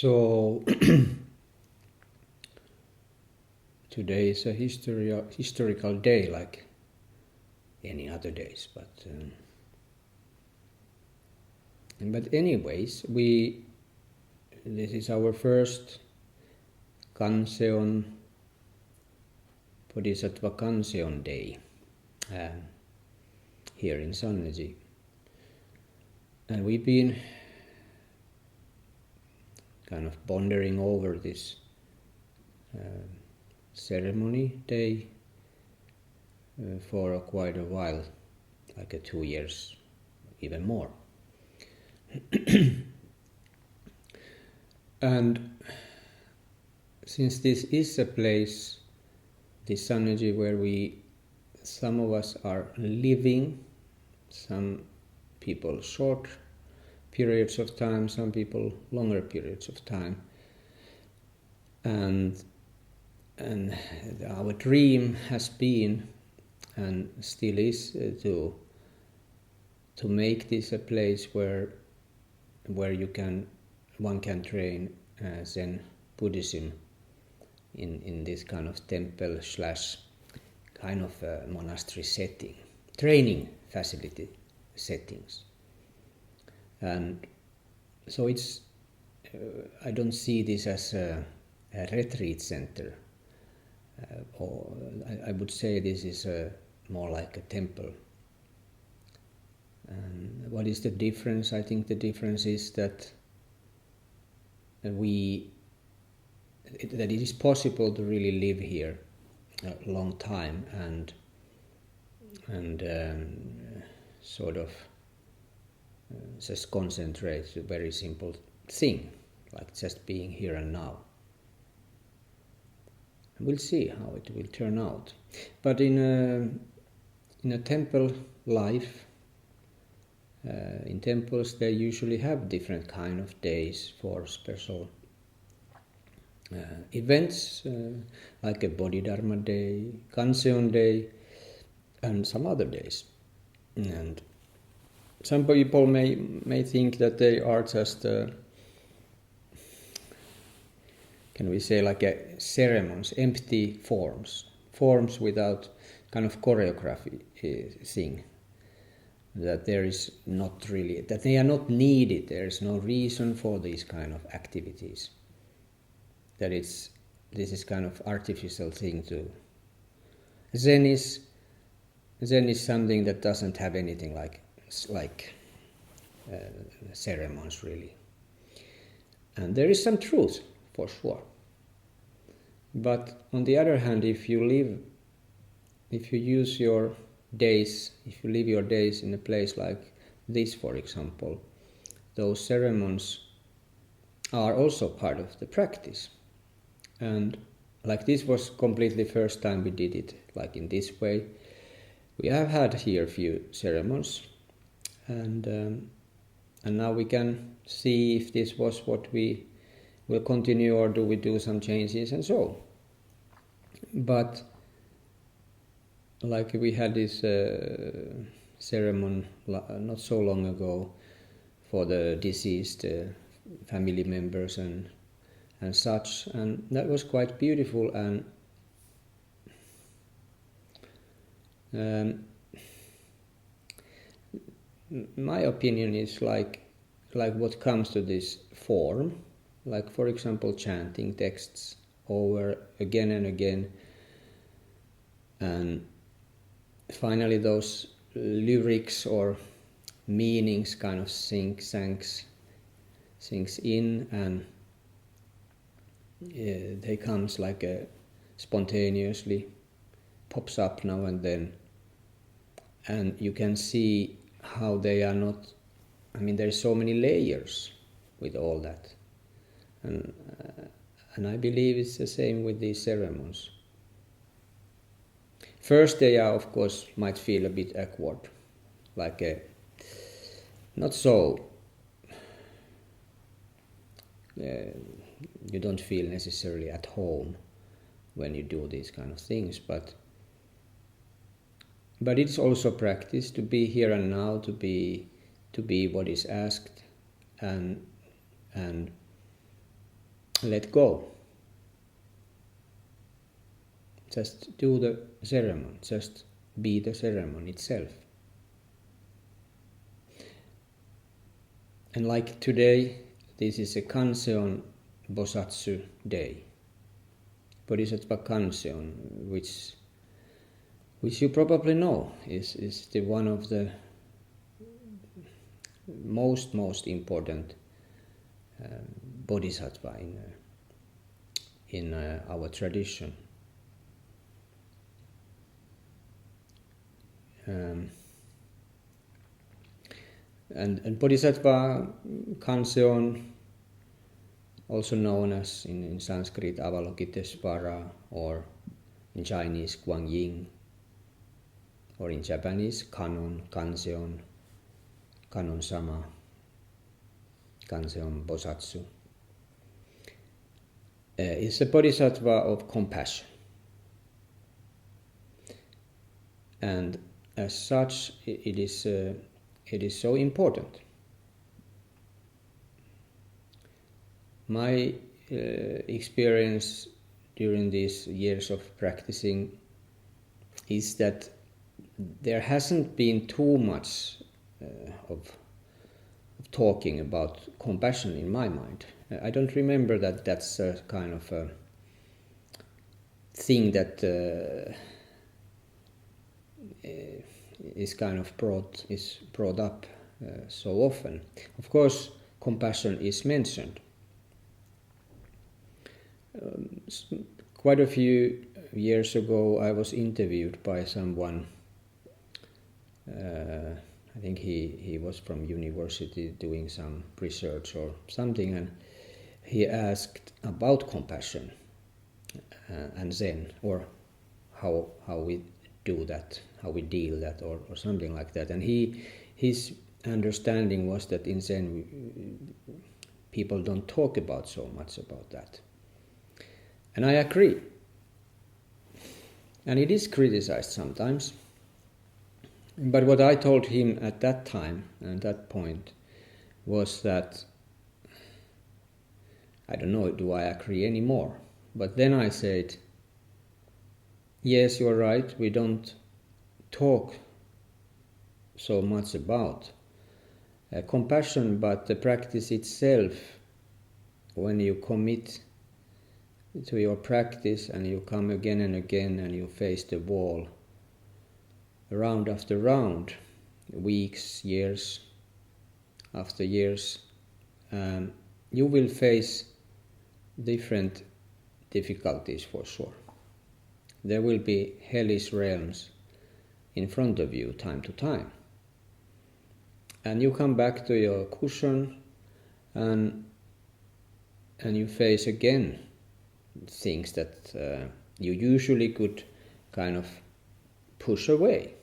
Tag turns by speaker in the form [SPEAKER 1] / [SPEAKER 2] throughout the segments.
[SPEAKER 1] So today is a historical day like any other days, but anyways, this is our first Kanzeon Bodhisattva Kanzeon day here in Sanneji, and we've been kind of pondering over this ceremony day for quite a while, like 2 years, even more. And since this is a place, this Sanneji, where some of us are living, some people short periods of time, some people longer periods of time, and our dream has been and still is to make this a place where one can train Zen Buddhism in this kind of temple / kind of monastery setting, training facility settings. And so it's I don't see this as a retreat center, or I would say this is more like a temple. And what is the difference? I think the difference is that it is possible to really live here a long time and sort of just concentrate to a very simple thing, like just being here and now. And we'll see how it will turn out. But in a temple life, in temples they usually have different kind of days for special events, like a Bodhidharma day, Kanzeon day, and some other days. And some people may think that they are just, can we say, like a ceremonies, empty forms without kind of choreography thing. That there is not really, that they are not needed. There is no reason for these kind of activities. That this is kind of artificial thing to. Zen is something that doesn't have anything like ceremonies really. And there is some truth for sure. But on the other hand, if you live your days in a place like this, for example, those ceremonies are also part of the practice. And like this was completely first time we did it like in this way. We have had here a few ceremonies, and now we can see if this was what we will continue or do we do some changes and so. But like we had this ceremony not so long ago for the deceased family members and such, and that was quite beautiful. And my opinion is like what comes to this form, like for example chanting texts over again and again, and finally those lyrics or meanings kind of sinks in, and they comes like spontaneously pops up now and then, and you can see how they are not, I mean there's so many layers with all that, and I believe it's the same with these ceremonies. First they are, of course, might feel a bit awkward, like not so, you don't feel necessarily at home when you do these kind of things, but it's also practice to be here and now, to be what is asked, and let go. Just do the ceremony, just be the ceremony itself. And like today, this is a Kanzeon Bosatsu day. Bodhisattva Kanzeon, which you probably know is the one of the most important bodhisattva in our tradition. And Bodhisattva Kanzeon, also known as in Sanskrit Avalokitesvara, or in Chinese Guanyin, or in Japanese Kanon, Kanzeon, Okannonsama, Kanzeon Bosatsu, is a bodhisattva of compassion. And as such, it is so important. My experience during these years of practicing is that there hasn't been too much of talking about compassion in my mind. I don't remember that that's a kind of a thing that is brought up so often. Of course, compassion is mentioned. Quite a few years ago, I was interviewed by someone. I think he was from university doing some research or something, and he asked about compassion and Zen, or how we do that, how we deal that, or something like that. And his understanding was that in Zen people don't talk about so much about that. And I agree. And it is criticized sometimes. But what I told him at that time, and that point, was that, I don't know, do I agree anymore? But then I said, yes, you're right, we don't talk so much about compassion, but the practice itself, when you commit to your practice and you come again and again and you face the wall, round after round, weeks, years after years, you will face different difficulties for sure. There will be hellish realms in front of you time to time. And you come back to your cushion and you face again things that you usually could kind of push away.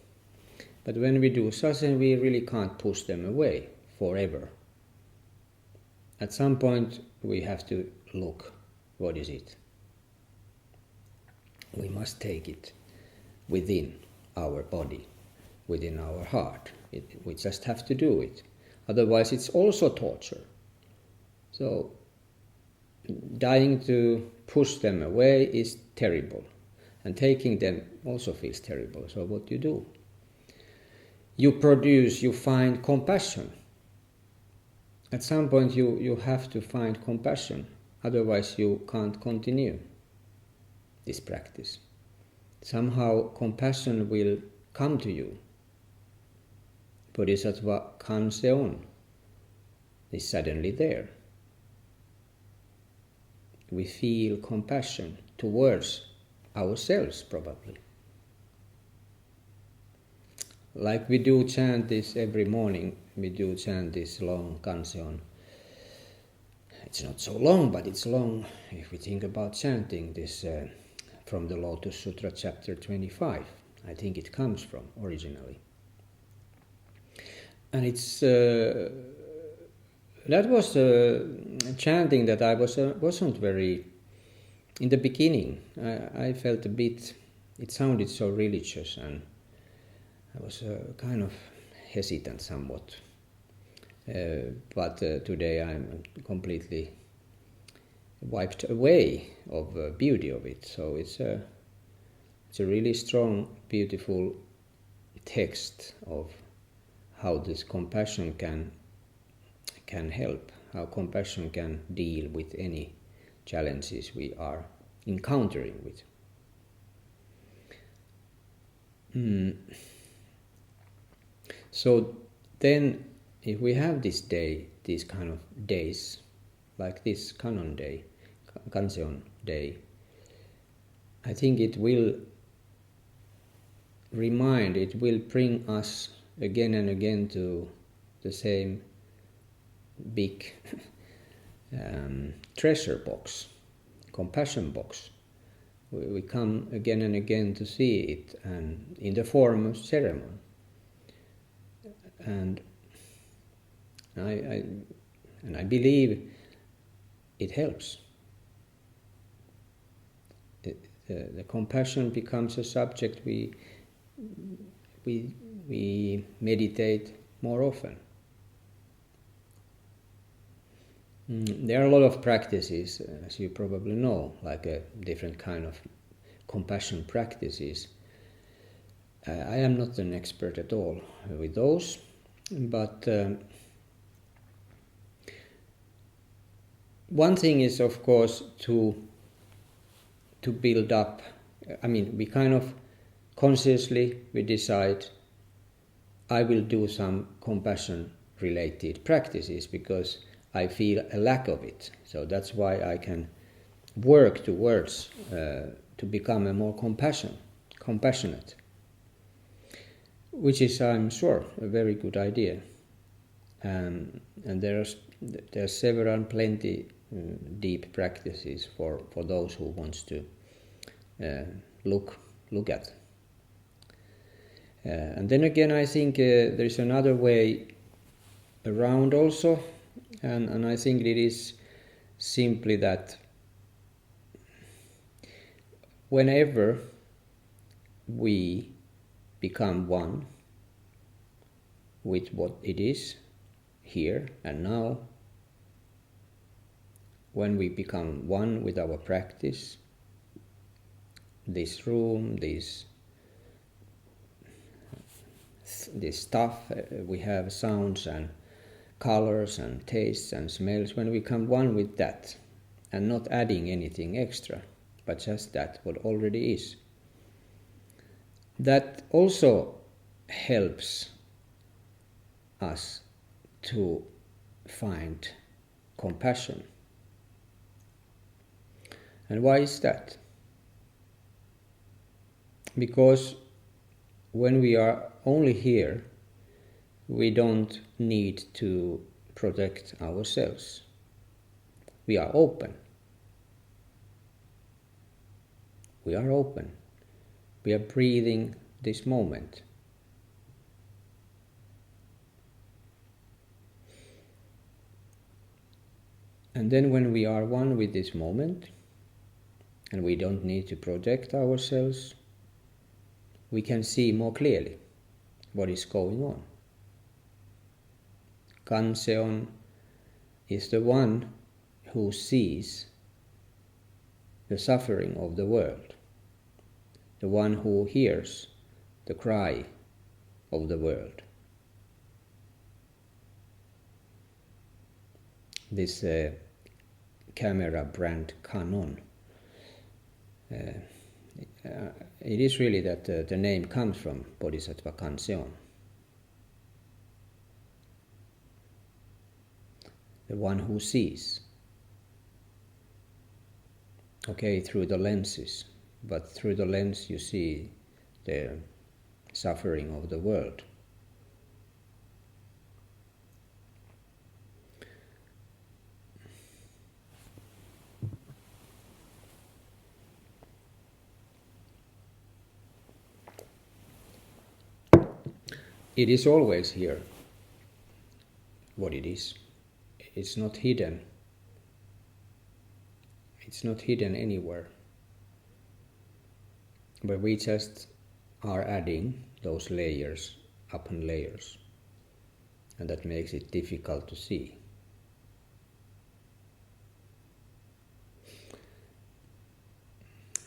[SPEAKER 1] But when we do Zazen, we really can't push them away forever. At some point, we have to look, what is it? We must take it within our body, within our heart. We just have to do it. Otherwise, it's also torture. So, dying to push them away is terrible. And taking them also feels terrible. So what do? You find compassion. At some point you have to find compassion. Otherwise you can't continue this practice. Somehow compassion will come to you. Bodhisattva Kanzeon is suddenly there. We feel compassion towards ourselves, probably. Like we do chant this every morning, we do chant this long Kanzeon. It's not so long, but it's long if we think about chanting this from the Lotus Sutra chapter 25. I think it comes from originally. And it's that was chanting that I wasn't very. In the beginning, I felt a bit. It sounded so religious, and I was kind of hesitant somewhat. But today I'm completely wiped away of the beauty of it. So it's a really strong, beautiful text of how this compassion can help, how compassion can deal with any challenges we are encountering with. So then, if we have this day, these kind of days, like this Kannon day, Kanzeon day, I think it will bring us again and again to the same big treasure box, compassion box. We come again and again to see it, and in the form of ceremony. And I believe it helps. The compassion becomes a subject we meditate more often. There are a lot of practices, as you probably know, like a different kind of compassion practices. I am not an expert at all with those, but one thing is, of course, to build up. I mean, we kind of consciously we decide I will do some compassion related practices because I feel a lack of it. So that's why I can work towards to become a more compassionate, which is, I'm sure, a very good idea. And there's plenty deep practices for those who wants to look at. And then again, I think there's another way around also, and I think it is simply that whenever we become one with what it is here and now, when we become one with our practice, this room, this stuff, we have sounds and colors and tastes and smells, when we become one with that and not adding anything extra, but just that what already is, that also helps us to find compassion. And why is that? Because when we are only here, we don't need to protect ourselves. We are open. We are open. We are breathing this moment. And then when we are one with this moment, and we don't need to protect ourselves, we can see more clearly what is going on. Kanzeon is the one who sees the suffering of the world, the one who hears the cry of the world. This camera brand Canon, it is really that the name comes from Bodhisattva Kanzeon, the one who sees, okay, through the lenses, but through the lens you see the suffering of the world. It is always here, what it is. It's not hidden. It's not hidden anywhere. But we just are adding those layers upon layers. And that makes it difficult to see.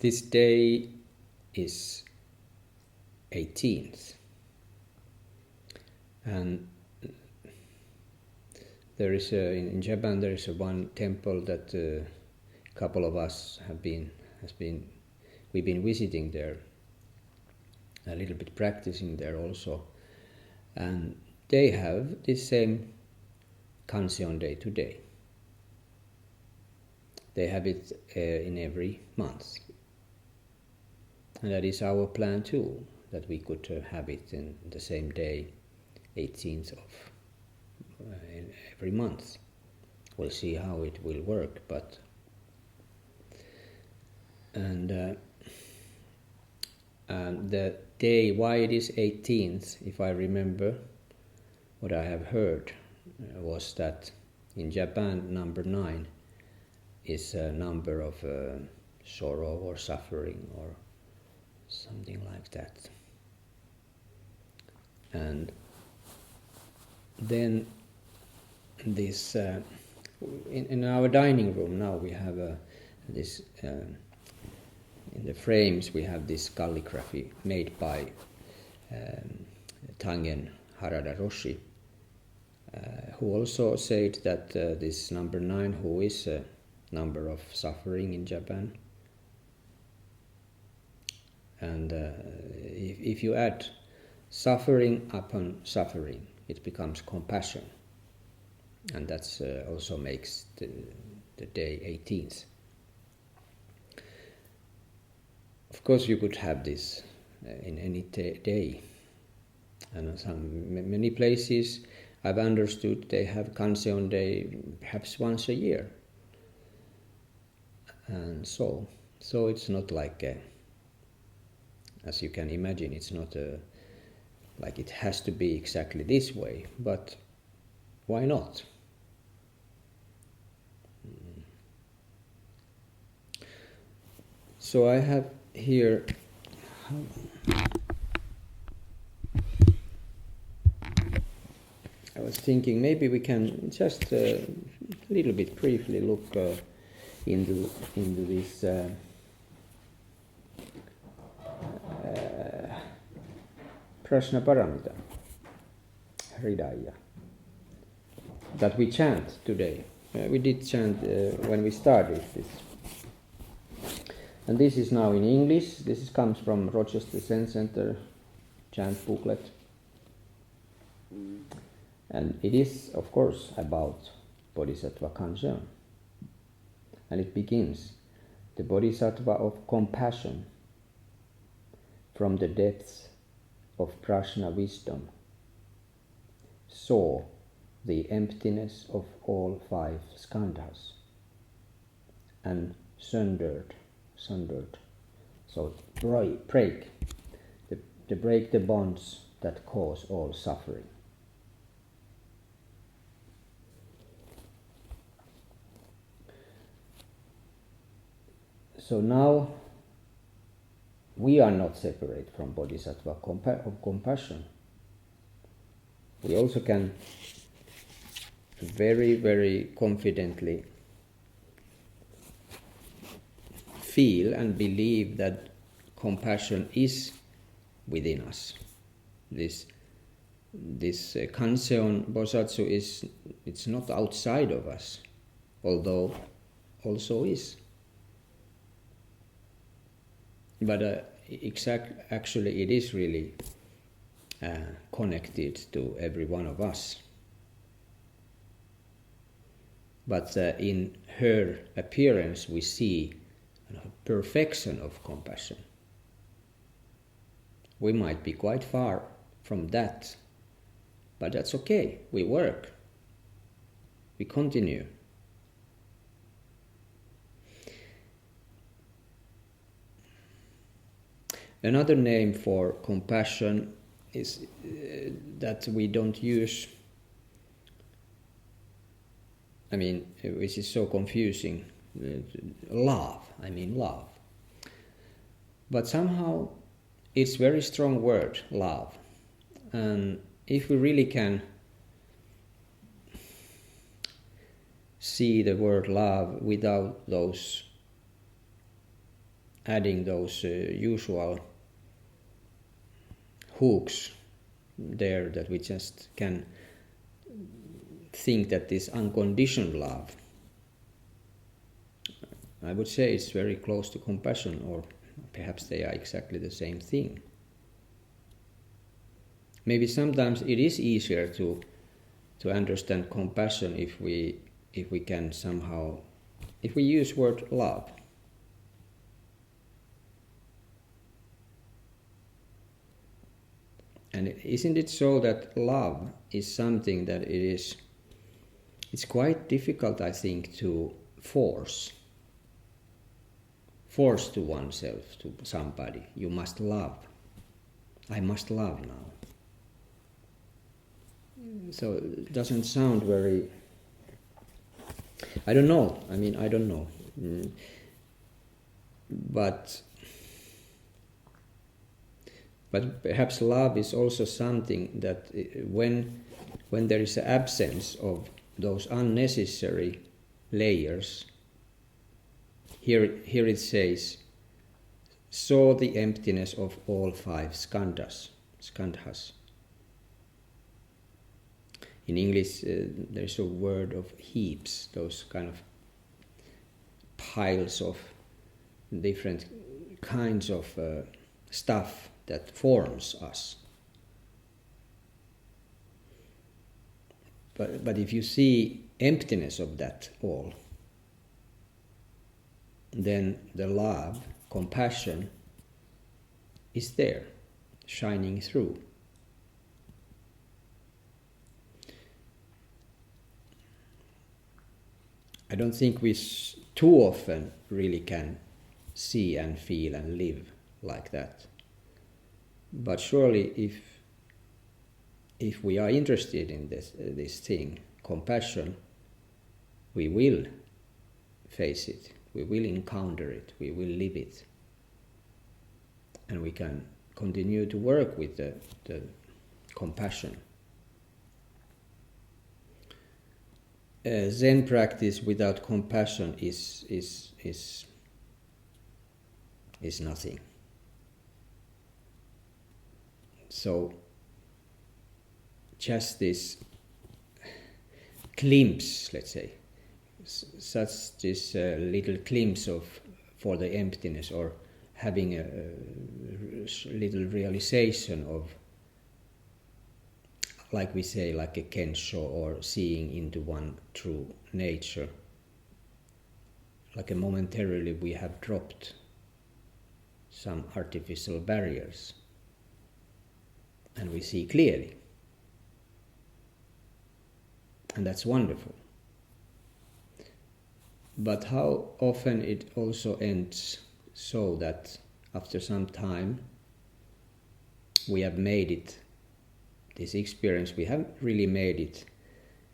[SPEAKER 1] This day is 18th, and there is in Japan there is one temple that a couple of us we've been visiting there, a little bit practicing there also, and they have this same Kanzeon day today. They have it in every month, and that is our plan too, that we could have it in the same day, 18th of every month. We'll see how it will work, but and the day, why it is 18th, if I remember what I have heard, was that in Japan number 9 is a number of sorrow or suffering or something like that. And then this in our dining room now we have this in the frames we have this calligraphy made by Tangen Harada-Roshi, who also said that this number 9, who is a number of suffering in Japan, and if you add suffering upon suffering, it becomes compassion, and that's also makes the day 18th. Of course, you could have this in any day, and many places I've understood they have Kanzeon day perhaps once a year, and so it's not like as you can imagine, it's not like it has to be exactly this way, but why not? So I have here, I was thinking maybe we can just a little bit briefly look into this Prashna Paramita, Hridaya, that we chant today. We did chant when we started this. And this is now in English. This comes from Rochester Zen Center chant booklet. And it is, of course, about Bodhisattva Kanzeon. And it begins, the Bodhisattva of compassion from the depths of Prajna wisdom saw the emptiness of all 5 skandhas and sundered, so break the bonds that cause all suffering. So now we are not separate from Bodhisattva of compassion. We also can very, very confidently feel and believe that compassion is within us. This Kanzeon Bosatsu it's not outside of us, although also is. But actually it is really connected to every one of us. But in her appearance we see perfection of compassion. We might be quite far from that, but that's okay. We work. We continue. Another name for compassion is that we don't use, which is so confusing, love. But somehow it's a very strong word, love. And if we really can see the word love without those adding those usual hooks there that we just can think that this unconditioned love, I would say it's very close to compassion, or perhaps they are exactly the same thing. Maybe sometimes it is easier to understand compassion if we can somehow, if we use word love. And isn't it so that love is something that it's quite difficult, I think, to force to oneself, to somebody. You must love. I must love now. So it doesn't sound very, I don't know. I mean, I don't know. But perhaps love is also something that when there is an absence of those unnecessary layers, here it says, saw the emptiness of all 5 skandhas. In English, there's a word of heaps, those kind of piles of different kinds of stuff that forms us. But if you see emptiness of that all, then the love, compassion, is there, shining through. I don't think we too often really can see and feel and live like that. But surely if we are interested in this thing, compassion, we will face it, we will encounter it, we will live it. And we can continue to work with the compassion. Zen practice without compassion is nothing. So just this glimpse, let's say, such this little glimpse for the emptiness, or having a little realization of, like we say, like a Kensho, or seeing into one true nature. Like momentarily we have dropped some artificial barriers and we see clearly. And that's wonderful. But how often it also ends so that after some time we have made it, this experience, we have really made it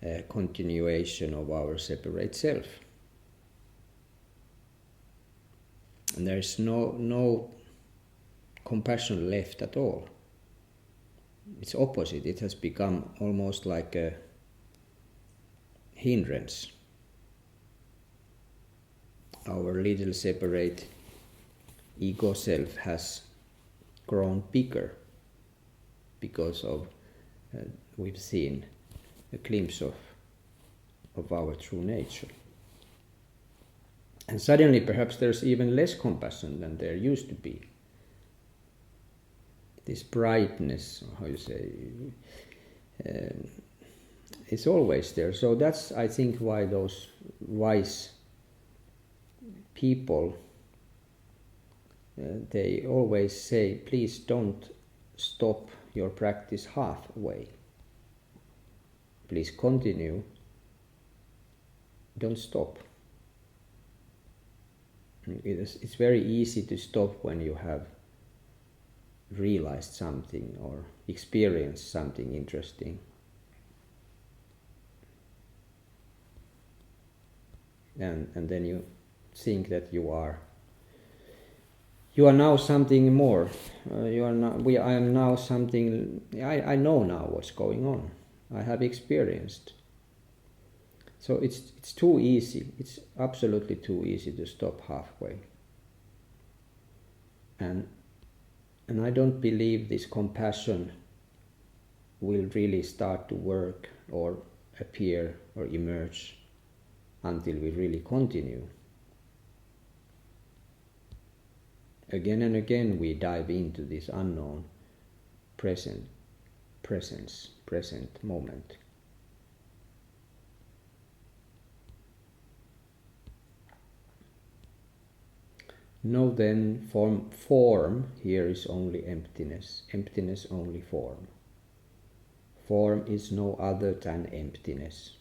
[SPEAKER 1] a continuation of our separate self. And there is no compassion left at all. It's opposite. It has become almost like a hindrance. Our little separate ego self has grown bigger because of we've seen a glimpse of our true nature. And suddenly perhaps there's even less compassion than there used to be. This brightness, how you say, it's always there. So that's, I think, why those wise people, they always say, please don't stop your practice halfway. Please continue. Don't stop. It's very easy to stop when you have realized something or experienced something interesting. And then you think that you are now something more. I am now something. I know now what's going on. I have experienced. So it's too easy. It's absolutely too easy to stop halfway. And I don't believe this compassion will really start to work or appear or emerge until we really continue. Again and again we dive into this unknown present moment. Know then, form here is only emptiness, emptiness only form. Form is no other than emptiness,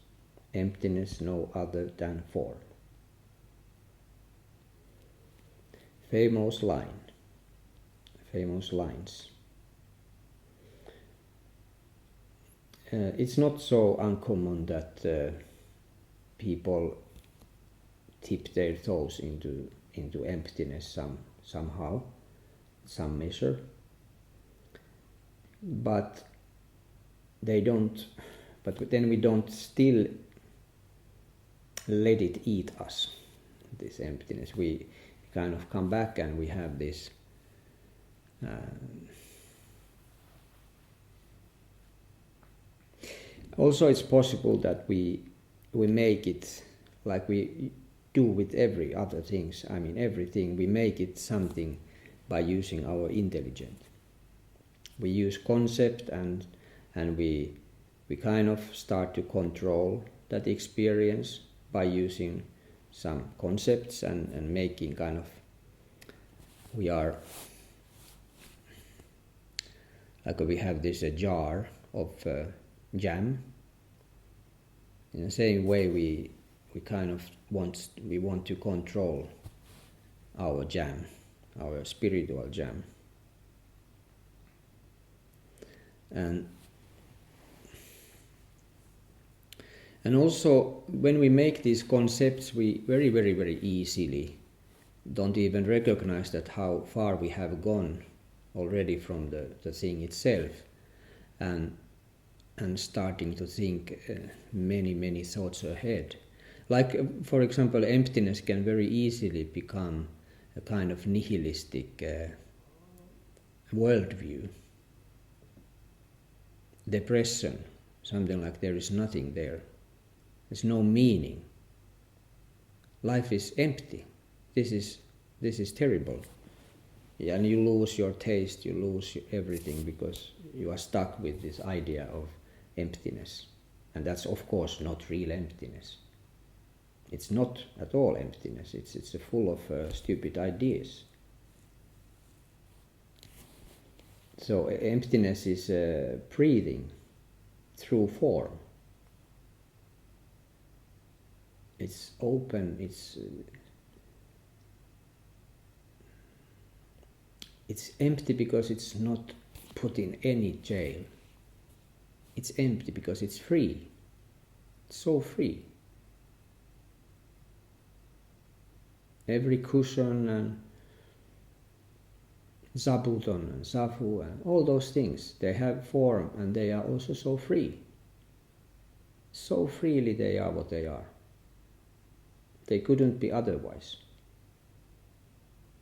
[SPEAKER 1] emptiness no other than form. Famous lines. It's not so uncommon that people tip their toes into emptiness somehow, some measure, but then we don't still let it eat us, this emptiness. We kind of come back and we have this also it's possible that we make it like we do with every other things. I mean everything, we make it something by using our intelligence. We use concept and we kind of start to control that experience by using some concepts and making kind of, we are like we have this jar of jam. In the same way we kind of want to control our jam, our spiritual jam. And also when we make these concepts, we very, very, very easily don't even recognize that how far we have gone already from the thing itself, and starting to think many, many thoughts ahead. Like, for example, emptiness can very easily become a kind of nihilistic worldview. Depression, something like there is nothing there. There's no meaning. Life is empty. This is terrible. Yeah, and you lose your taste, you lose everything because you are stuck with this idea of emptiness. And that's of course not real emptiness. It's not at all emptiness. It's full of stupid ideas. So emptiness is breathing through form. It's open. It's empty because it's not put in any jail. It's empty because it's free. It's so free. Every cushion and zabuton and zafu and all those things, they have form and they are also so free. So freely they are what they are. They couldn't be otherwise.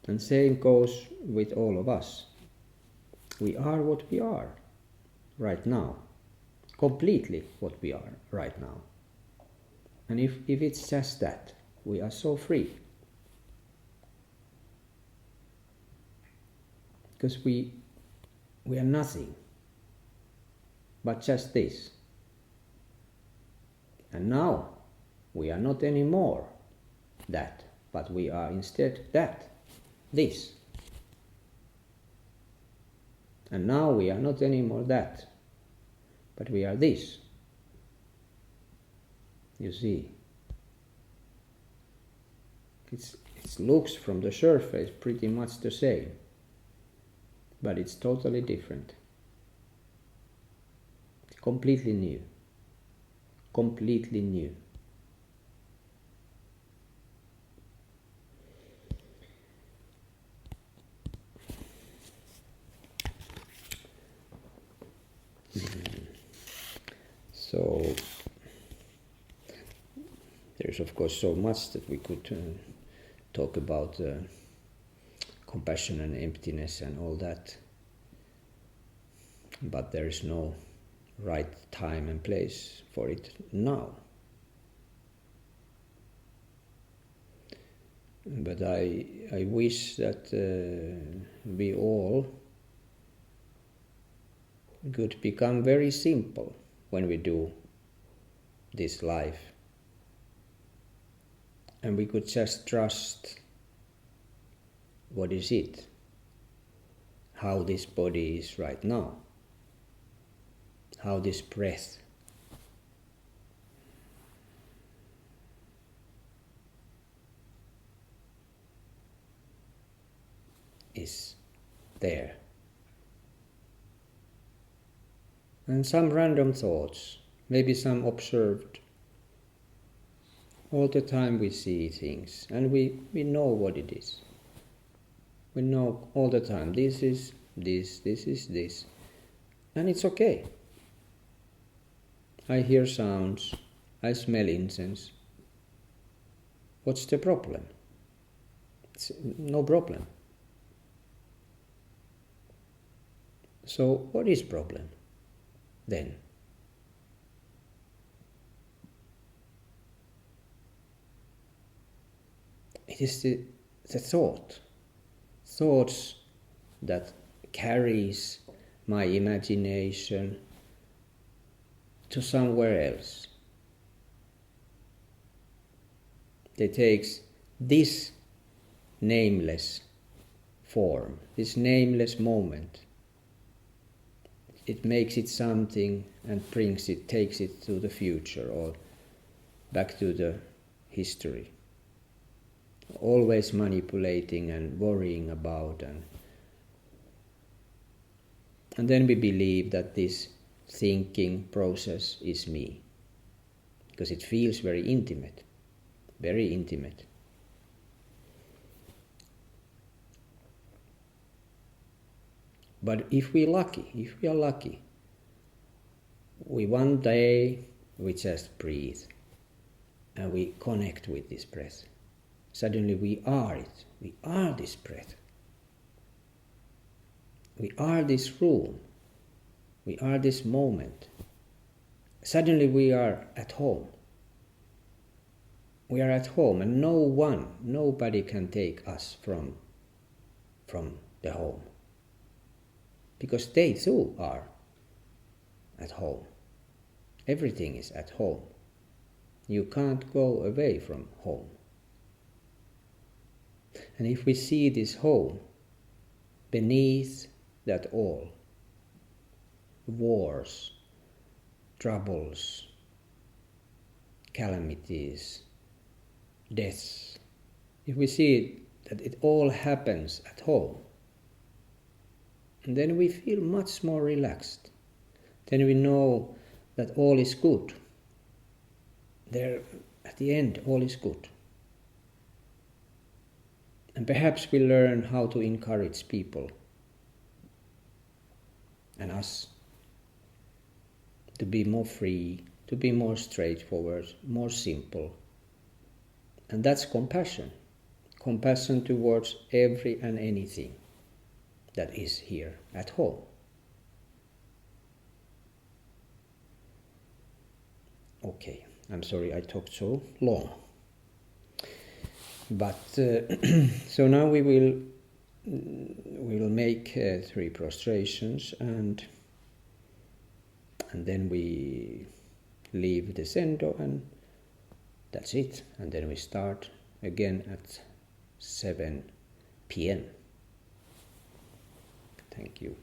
[SPEAKER 1] And same goes with all of us. We are what we are right now. Completely what we are right now. And if it's just that, we are so free. Because we are nothing but just this. And now we are not anymore that, but we are instead that, this. And now we are not anymore that, but we are this. You see, it looks from the surface pretty much the same, but it's totally different. It's completely new. Completely new. So there's of course so much that we could talk about compassion and emptiness and all that. But there is no right time and place for it now. But I wish that we all could become very simple when we do this life. And we could just trust what is it, how this body is right now, how this breath is there. And some random thoughts, maybe some observed. All the time we see things and we know what it is. We know all the time, this is this, this is this. And it's okay. I hear sounds, I smell incense. What's the problem? It's no problem. So what is problem then? It is the thoughts that carries my imagination to somewhere else. It takes this nameless form, this nameless moment. It makes it something and takes it to the future or back to the history. Always manipulating and worrying about, and then we believe that this thinking process is me, because it feels very intimate, very intimate. But if we are lucky, we one day we just breathe and we connect with this breath. Suddenly we are it. We are this breath. We are this room. We are this moment. Suddenly we are at home. We are at home and nobody can take us from the home. Because they too are at home. Everything is at home. You can't go away from home. And if we see this home, beneath that all, wars, troubles, calamities, deaths, if we see that it all happens at home, then we feel much more relaxed. Then we know that all is good. There, at the end, all is good. And perhaps we learn how to encourage people and us to be more free, to be more straightforward, more simple. And that's compassion. Compassion towards every and anything that is here at home. Okay, I'm sorry I talked so long. But so now we will make 3 prostrations and then we leave the Zendo and that's it. And then we start again at 7 p.m. Thank you.